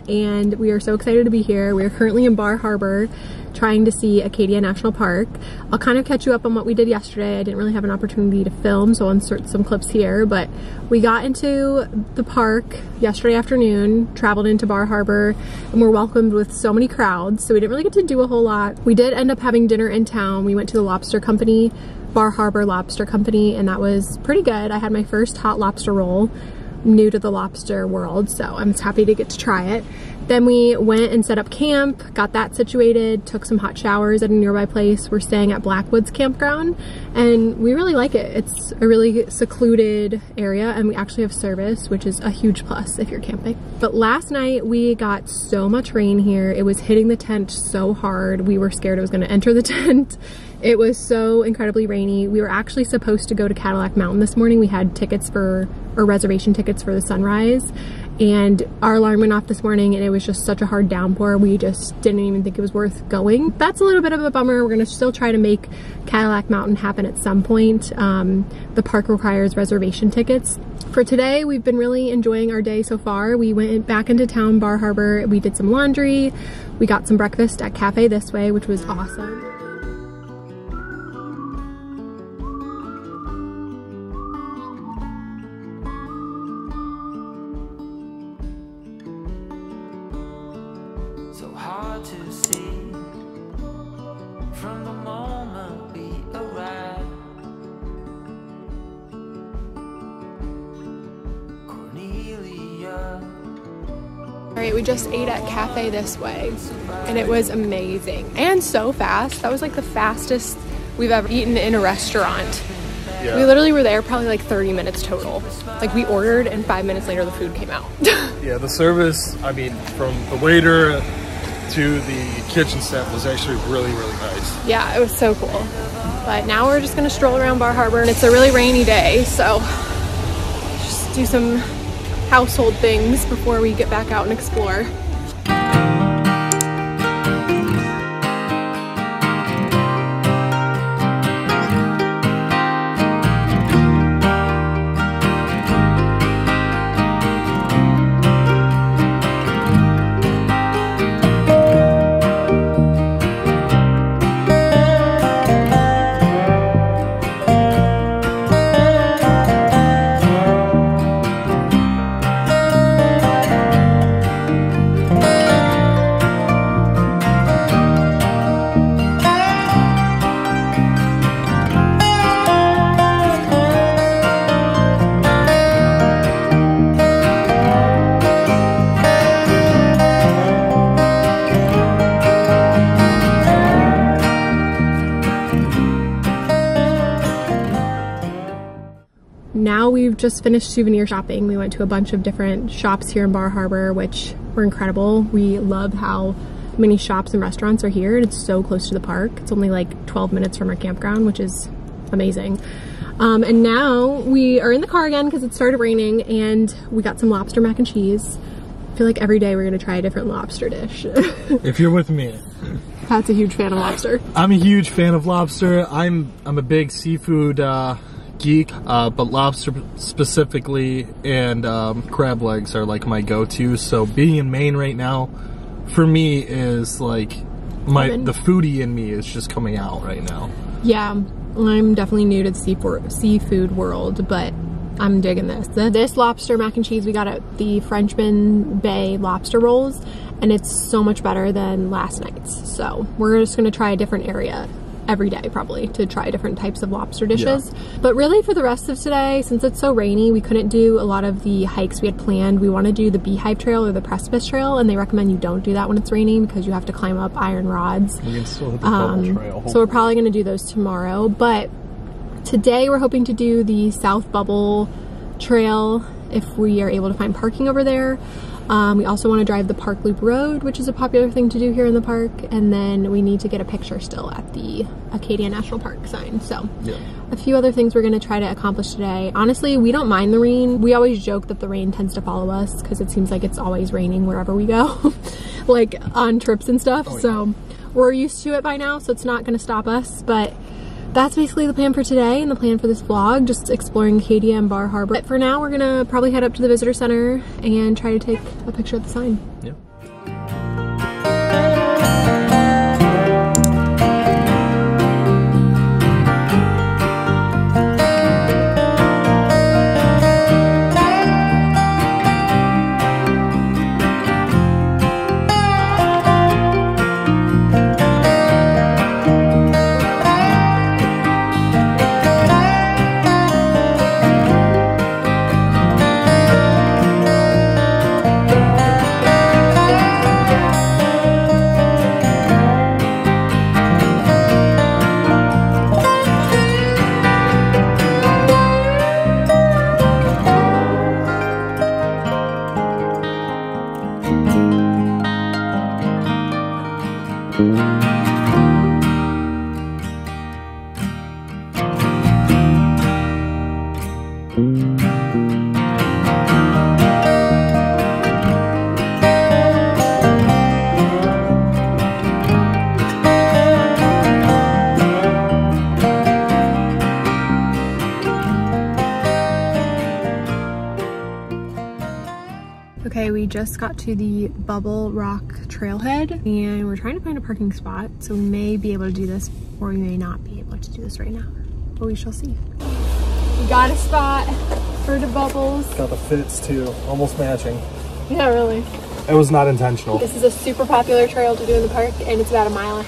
and we are so excited to be here. We are currently in Bar Harbor trying to see Acadia National Park. I'll kind of catch you up on what we did yesterday. I didn't really have an opportunity to film, so I'll insert some clips here, but we got into the park yesterday afternoon, traveled into Bar Harbor, and were welcomed with so many crowds, so we didn't really get to do a whole lot. We did end up having dinner in town. We went to the lobster company, Bar Harbor Lobster Company, and that was pretty good. I had my first hot lobster roll. New to the lobster world, so I'm happy to get to try it. Then we went and set up camp, got that situated, took some hot showers at a nearby place. We're staying at Blackwoods Campground, and we really like it. It's a really secluded area, and we actually have service, which is a huge plus if you're camping. But last night we got so much rain here. It was hitting the tent so hard. We were scared it was going to enter the tent. It was so incredibly rainy. We were actually supposed to go to Cadillac Mountain this morning. We had tickets for, or reservation tickets for the sunrise, and our alarm went off this morning and it was just such a hard downpour. We just didn't even think it was worth going. That's a little bit of a bummer. We're gonna still try to make Cadillac Mountain happen at some point. The park requires reservation tickets. For today, we've been really enjoying our day so far. We went back into town, Bar Harbor. We did some laundry. We got some breakfast at Cafe This Way, which was awesome. So hard to see from the moment we arrived. Cornelia. All right, we just ate at Cafe This Way, and it was amazing and so fast. That was like the fastest we've ever eaten in a restaurant. Yeah. We literally were there probably like 30 minutes total. Like we ordered and 5 minutes later the food came out. Yeah, the service, I mean, from the waiter to the kitchen staff was actually really, really nice. Yeah, it was so cool. But now we're just gonna stroll around Bar Harbor, and it's a really rainy day, so just do some household things before we get back out and explore. Now we've just finished souvenir shopping. We went to a bunch of different shops here in Bar Harbor, which were incredible. We love how many shops and restaurants are here, and it's so close to the park. It's only like 12 minutes from our campground, which is amazing. And now we are in the car again because it started raining, and we got some lobster mac and cheese. I feel like every day we're gonna try a different lobster dish. If you're with me. Pat's a huge fan of lobster. I'm a huge fan of lobster. I'm a big seafood geek, but lobster specifically and crab legs are like my go-to. So being in Maine right now for me is like the foodie in me is just coming out right now. Yeah, I'm definitely new to the seafood world, but I'm digging this. This lobster mac and cheese we got at the Frenchman Bay lobster rolls, and it's so much better than last night's. So we're just gonna try a different area every day probably to try different types of lobster dishes. Yeah. But really for the rest of today, since it's so rainy, we couldn't do a lot of the hikes we had planned. We want to do the Beehive Trail or the Precipice Trail, and they recommend you don't do that when it's raining because you have to climb up iron rods. We can still hit the bubble trail. So we're probably going to do those tomorrow, but today we're hoping to do the South Bubble Trail if we are able to find parking over there. We also want to drive the Park Loop Road, which is a popular thing to do here in the park, and then we need to get a picture still at the Acadia National Park sign. So yeah. A few other things we're going to try to accomplish today. Honestly, we don't mind the rain. We always joke that the rain tends to follow us because it seems like it's always raining wherever we go, like on trips and stuff. Oh, so yeah. We're used to it by now, so it's not going to stop us, but that's basically the plan for today and the plan for this vlog, just exploring Acadia and Bar Harbor. But for now, we're gonna probably head up to the visitor center and try to take a picture of the sign. Yeah. Okay, we just got to the Bubble Rock trailhead and we're trying to find a parking spot, so we may be able to do this or we may not be able to do this right now, but we shall see. We got a spot for the bubbles. Got the fits too, almost matching. Yeah, really. It was not intentional. This is a super popular trail to do in the park and it's about 1.5 miles.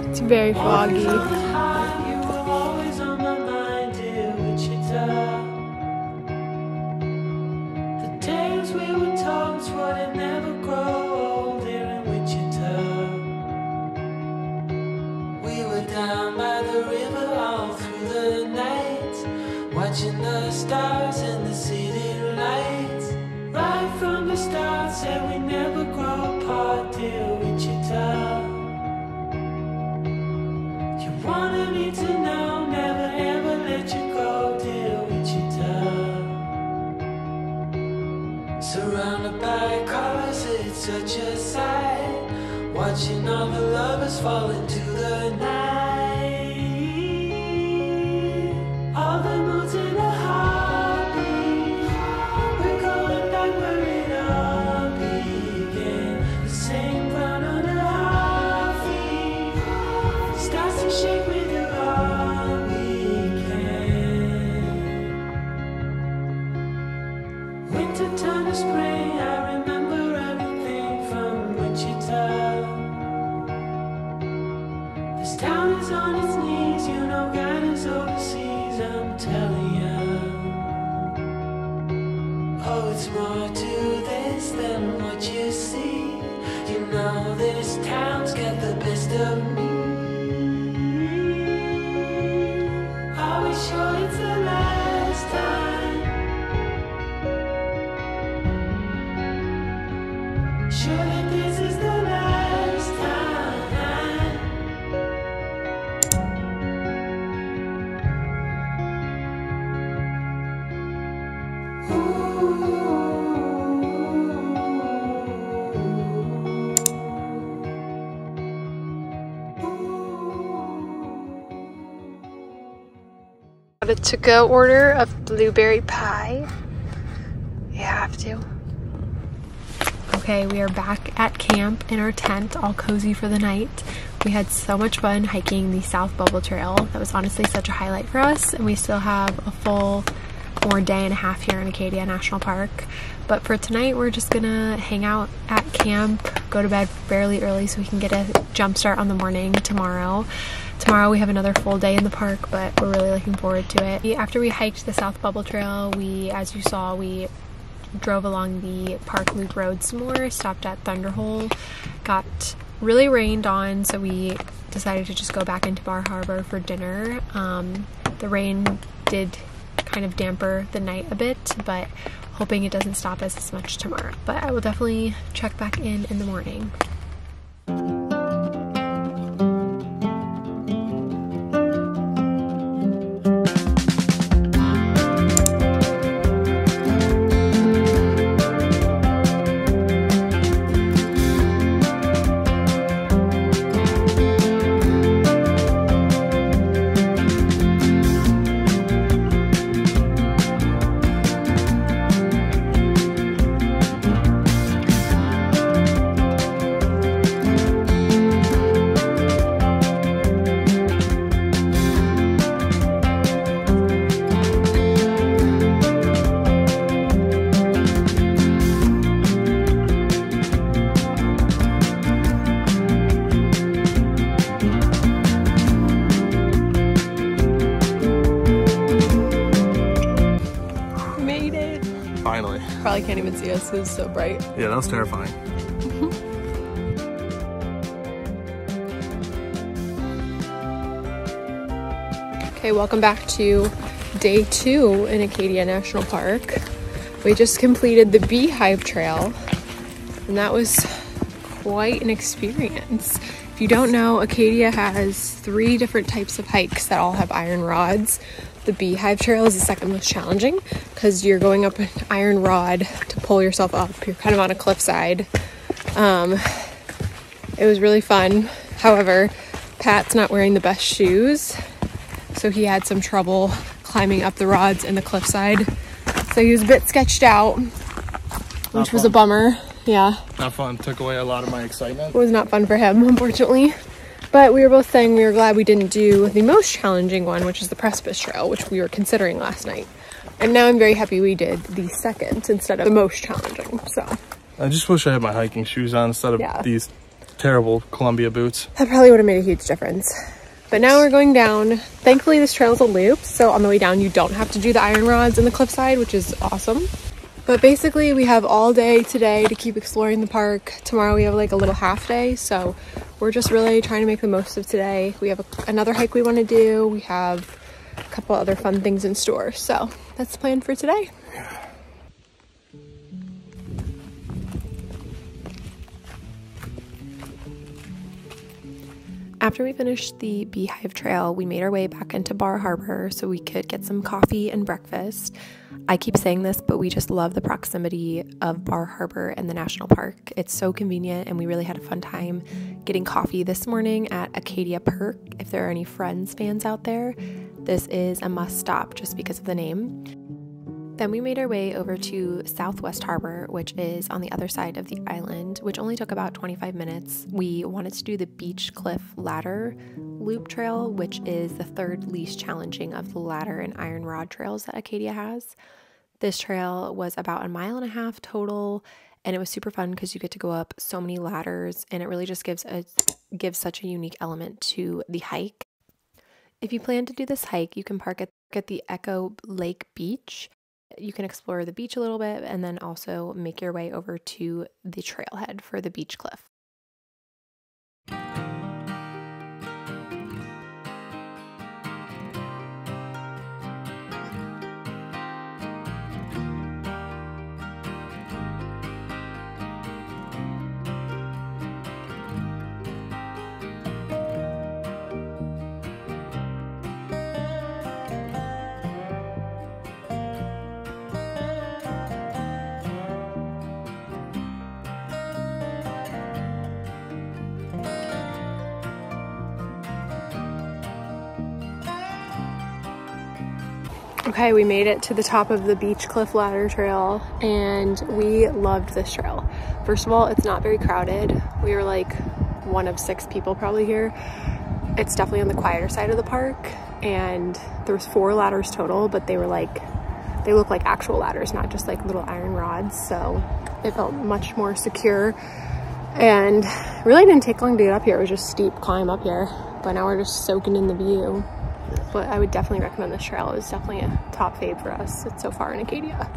It's very foggy. You were always on my mind, dear Wichita. The tales we were told would never grow old here in Wichita. We were down by the river all through the night, watching the stars and the city lights. Right from the start, said we never grow apart, dear Wichita. Wanted me to know, never ever let you go, dear Wichita. Surrounded by colors, it's such a sight, watching all the lovers fall into the night. All the moods in a heartbeat, we're going back where it all began. The same ground under our feet, starts to shake with you all weekend. Winter turned to spring, I remember everything from Wichita. This town is on its knees, you know God is overseas, I'm telling you. Oh, it's more to this than what you see. You know this town's got the best of me. Are we sure it's the last time? Sure that this is the last time. Got a to-go order of blueberry pie. You have to. Okay, we are back at camp in our tent, all cozy for the night. We had so much fun hiking the South Bubble Trail. That was honestly such a highlight for us, and we still have a full more day and a half here in Acadia National Park. But for tonight, we're just gonna hang out at camp, go to bed fairly early so we can get a jump start on the morning tomorrow. Tomorrow we have another full day in the park, but we're really looking forward to it. After we hiked the South Bubble Trail, as you saw, we drove along the park loop road some more, stopped at Thunderhole, got really rained on, so we decided to just go back into Bar Harbor for dinner. The rain did kind of damper the night a bit, but hoping it doesn't stop us as much tomorrow. But I will definitely check back in the morning. Finally. Probably can't even see us because it's so bright. Yeah, that was terrifying. Okay, welcome back to day 2 in Acadia National Park. We just completed the Beehive Trail, and that was quite an experience. If you don't know, Acadia has 3 different types of hikes that all have iron rods. The Beehive Trail is the second most challenging because you're going up an iron rod to pull yourself up. You're kind of on a cliffside. It was really fun. However, Pat's not wearing the best shoes, so he had some trouble climbing up the rods and the cliffside. So he was a bit sketched out, which was a bummer. Yeah. Not fun. Took away a lot of my excitement. It was not fun for him, unfortunately. But we were both saying we were glad we didn't do the most challenging one, which is the Precipice Trail, which we were considering last night. And now I'm very happy we did the second instead of the most challenging, so. I just wish I had my hiking shoes on instead of these terrible Columbia boots. That probably would have made a huge difference. But now we're going down. Thankfully, this trail is a loop, so on the way down, you don't have to do the iron rods and the cliffside, which is awesome. But basically, we have all day today to keep exploring the park. Tomorrow, we have like a little half day, so we're just really trying to make the most of today. We have another hike we want to do. We have a couple other fun things in store, so that's the plan for today. After we finished the Beehive Trail, we made our way back into Bar Harbor so we could get some coffee and breakfast. I keep saying this, but we just love the proximity of Bar Harbor and the national park. It's so convenient, and we really had a fun time getting coffee this morning at Acadia Park. If there are any Friends fans out there, this is a must stop just because of the name. Then we made our way over to Southwest Harbor, which is on the other side of the island, which only took about 25 minutes. We wanted to do the Beach Cliff Ladder Loop Trail, which is the 3rd least challenging of the ladder and iron rod trails that Acadia has. This trail was about 1.5 miles total, and it was super fun because you get to go up so many ladders, and it really just gives such a unique element to the hike. If you plan to do this hike, you can park at the Echo Lake Beach. You can explore the beach a little bit and then also make your way over to the trailhead for the beach cliff. Okay, we made it to the top of the Beach Cliff Ladder Trail, and we loved this trail. First of all, it's not very crowded. We were like one of 6 people probably here. It's definitely on the quieter side of the park, and there was 4 ladders total, but they look like actual ladders, not just like little iron rods, so it felt much more secure. And really didn't take long to get up here. It was just steep climb up here, but now we're just soaking in the view. But I would definitely recommend this trail. It's definitely a top fave for us so far in Acadia.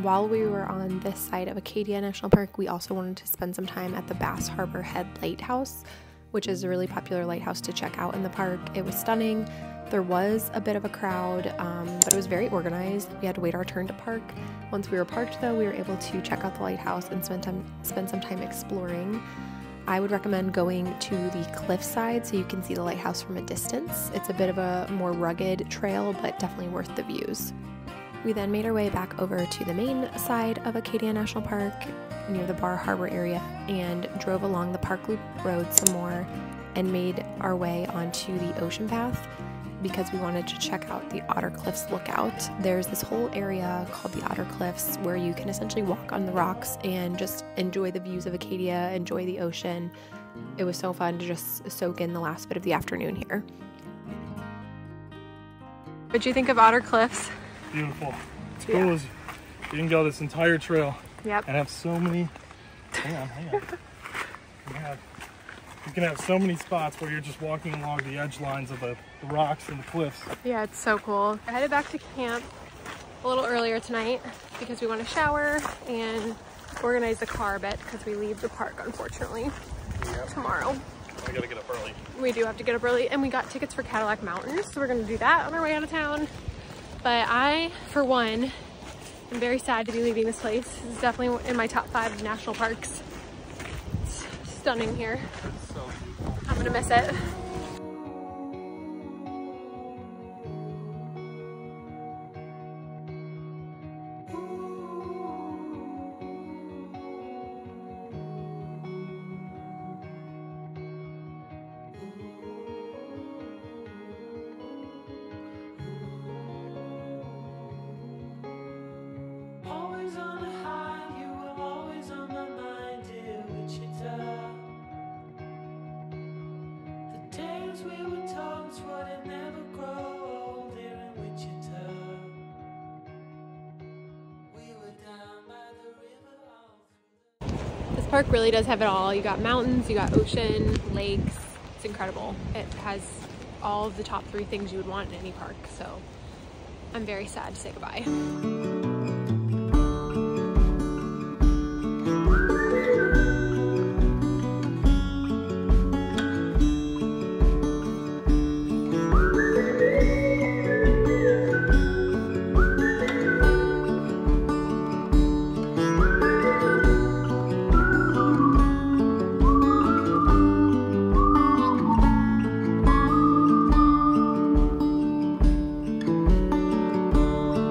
While we were on this side of Acadia National Park, we also wanted to spend some time at the Bass Harbor Head Lighthouse, which is a really popular lighthouse to check out in the park. It was stunning. There was a bit of a crowd, but it was very organized. We had to wait our turn to park. Once we were parked, though, we were able to check out the lighthouse and spend some time exploring. I would recommend going to the cliffside so you can see the lighthouse from a distance. It's a bit of a more rugged trail, but definitely worth the views. We then made our way back over to the main side of Acadia National Park near the Bar Harbor area and drove along the Park Loop Road some more and made our way onto the ocean path because we wanted to check out the Otter Cliffs Lookout. There's this whole area called the Otter Cliffs where you can essentially walk on the rocks and just enjoy the views of Acadia, enjoy the ocean. it was so fun to just soak in the last bit of the afternoon here. What'd you think of Otter Cliffs? Beautiful. It's cool as you can go this entire trail. Yep. And have so many, hang on. You can have so many spots where you're just walking along the edge lines of the rocks and the cliffs. Yeah, it's so cool. I headed back to camp a little earlier tonight because we want to shower and organize the car a bit because we leave the park, unfortunately, tomorrow. I gotta get up early. We do have to get up early, and we got tickets for Cadillac Mountain, so we're gonna do that on our way out of town. But I, for one, am very sad to be leaving this place. This is definitely in my top 5 national parks. It's stunning here. It's so beautiful. I'm gonna miss it. Always on a high, you were always on my mind, dear Wichita. The days we were told wouldn't never grow old here in Wichita. We were down by the river all through the... This park really does have it all. You got mountains, you got ocean, lakes. It's incredible. It has all of the top 3 things you would want in any park, so I'm very sad to say goodbye.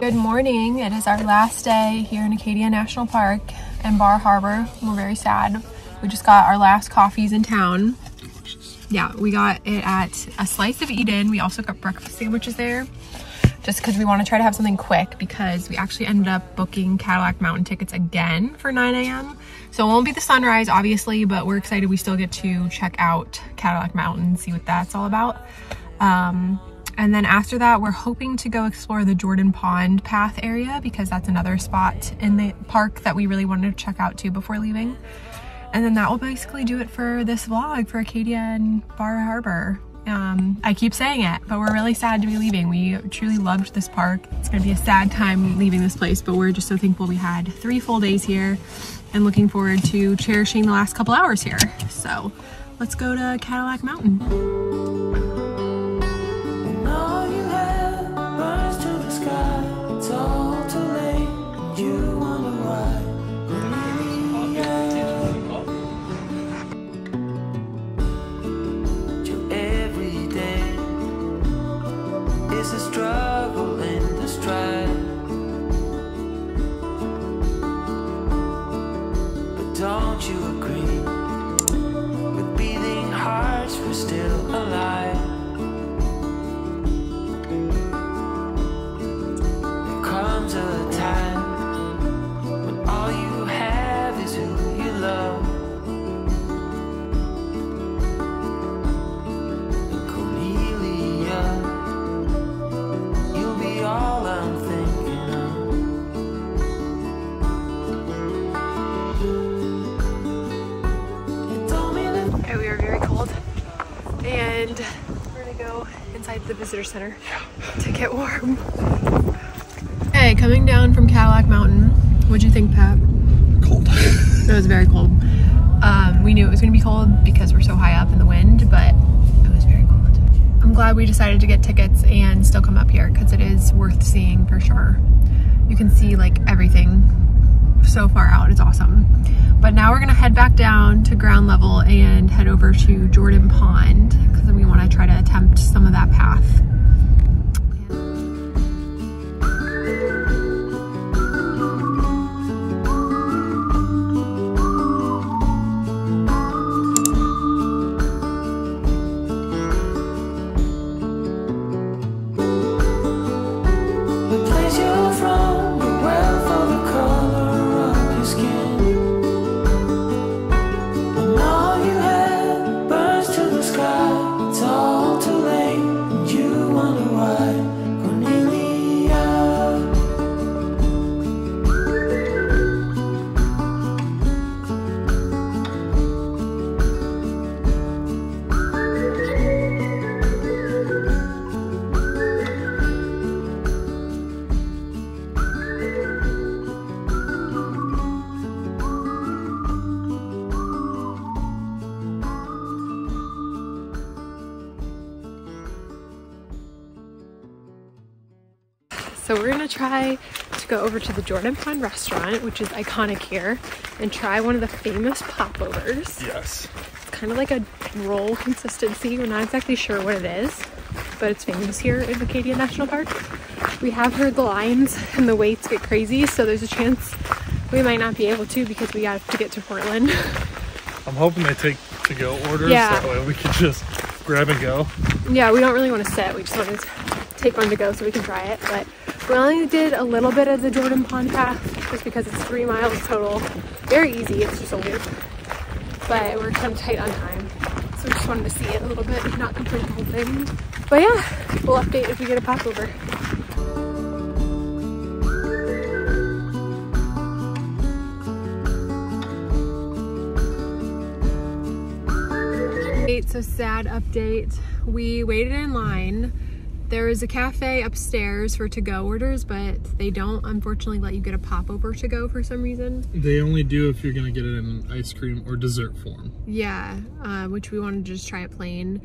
Good morning. It is our last day here in ACADIA National Park and Bar Harbor. We're very sad. We just got our last coffees in town. Yeah, we got it at a Slice of Eden. We also got breakfast sandwiches there just because we want to try to have something quick because we actually ended up booking Cadillac Mountain tickets again for 9 a.m. So it won't be the sunrise, obviously, but we're excited we still get to check out Cadillac Mountain, see what that's all about. And then after that, we're hoping to go explore the Jordan Pond Path area because that's another spot in the park that we really wanted to check out too before leaving. And then that will basically do it for this vlog for ACADIA and Bar Harbor. I keep saying it, but we're really sad to be leaving. We truly loved this park. It's gonna be a sad time leaving this place, but we're just so thankful we had 3 full days here and looking forward to cherishing the last couple hours here. So let's go to Cadillac Mountain. All you have burns to the sky. It's all too late. You wonder why. Your every day is a struggle and a strife. But don't you agree? With beating hearts, we're still alive. Comes a time when all you have is who you love. And Cornelia, you'll be all I'm thinking of. You told me that. Okay, we are very cold and we're gonna go inside the visitor center to get warm. Hey, coming down from Cadillac Mountain, what'd you think, Pat? Cold. It was very cold. We knew it was gonna be cold because we're so high up in the wind, but it was very cold. I'm glad we decided to get tickets and still come up here because it is worth seeing for sure. You can see like everything so far out. It's awesome. But now we're gonna head back down to ground level and head over to Jordan Pond because we want to try to attempt some of that path. The place you're from, the wealth of the color of your skin. And all you have So we're gonna try to go over to the Jordan Pond restaurant, which is iconic here, and try one of the famous popovers. Yes. It's kind of like a roll consistency. We're not exactly sure what it is, but it's famous here in ACADIA National Park. We have heard the lines and the waits get crazy, so there's a chance we might not be able to because we have to get to Portland. I'm hoping they take to-go orders, Yeah. that way we can just grab and go. Yeah, we don't really want to sit. We just want to take one to go so we can try it. But we only did a little bit of the Jordan Pond path just because it's 3 miles total. Very easy, it's just a loop. But we're kind of tight on time. So we just wanted to see it a little bit, not complete the whole thing. But yeah, we'll update if we get a popover. So sad update. We waited in line. There is a cafe upstairs for to-go orders, but they don't unfortunately let you get a popover to go for some reason. They only do if you're gonna get it in ice cream or dessert form. Yeah, which we wanted to just try it plain.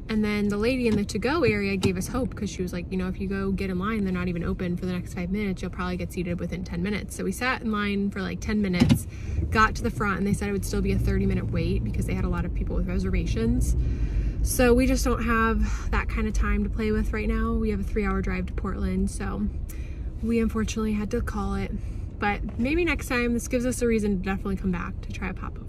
And then the lady in the to-go area gave us hope because she was like, you know, if you go get in line, they're not even open for the next 5 minutes, you'll probably get seated within 10 minutes. So we sat in line for like 10 minutes, got to the front, and they said it would still be a 30-minute wait because they had a lot of people with reservations. So we just don't have that kind of time to play with right now. We have a 3-hour drive to Portland, so we unfortunately had to call it. But maybe next time, this gives us a reason to definitely come back to try a popover.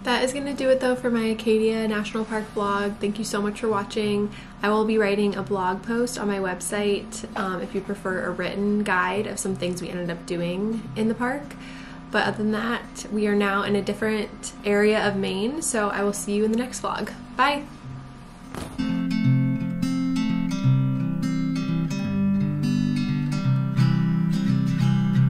That is going to do it though for my ACADIA National Park vlog. Thank you so much for watching. I will be writing a blog post on my website if you prefer a written guide of some things we ended up doing in the park. But other than that, we are now in a different area of Maine, so I will see you in the next vlog. Bye!